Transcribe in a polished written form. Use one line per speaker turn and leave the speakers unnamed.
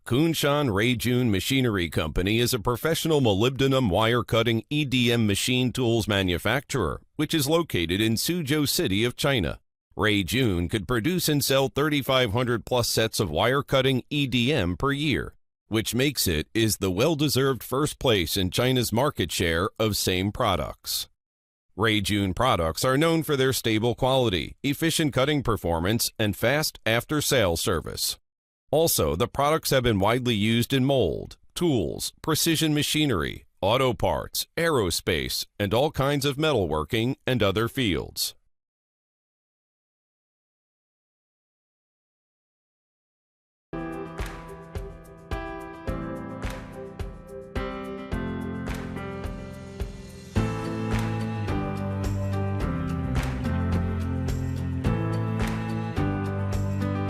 Kunshan RUIJUN Machinery Company is a professional molybdenum wire-cutting EDM machine tools manufacturer, which is located in Suzhou City of China. RUIJUN could produce and sell 3,500 plus sets of wire-cutting EDM per year, which makes it is the well-deserved first place in China's market share of same products. RUIJUN products are known for their stable quality, efficient cutting performance, and fast after-sales service. Also, the products have been widely used in mold, tools, precision machinery, auto parts, aerospace, and all kinds of metalworking and other fields.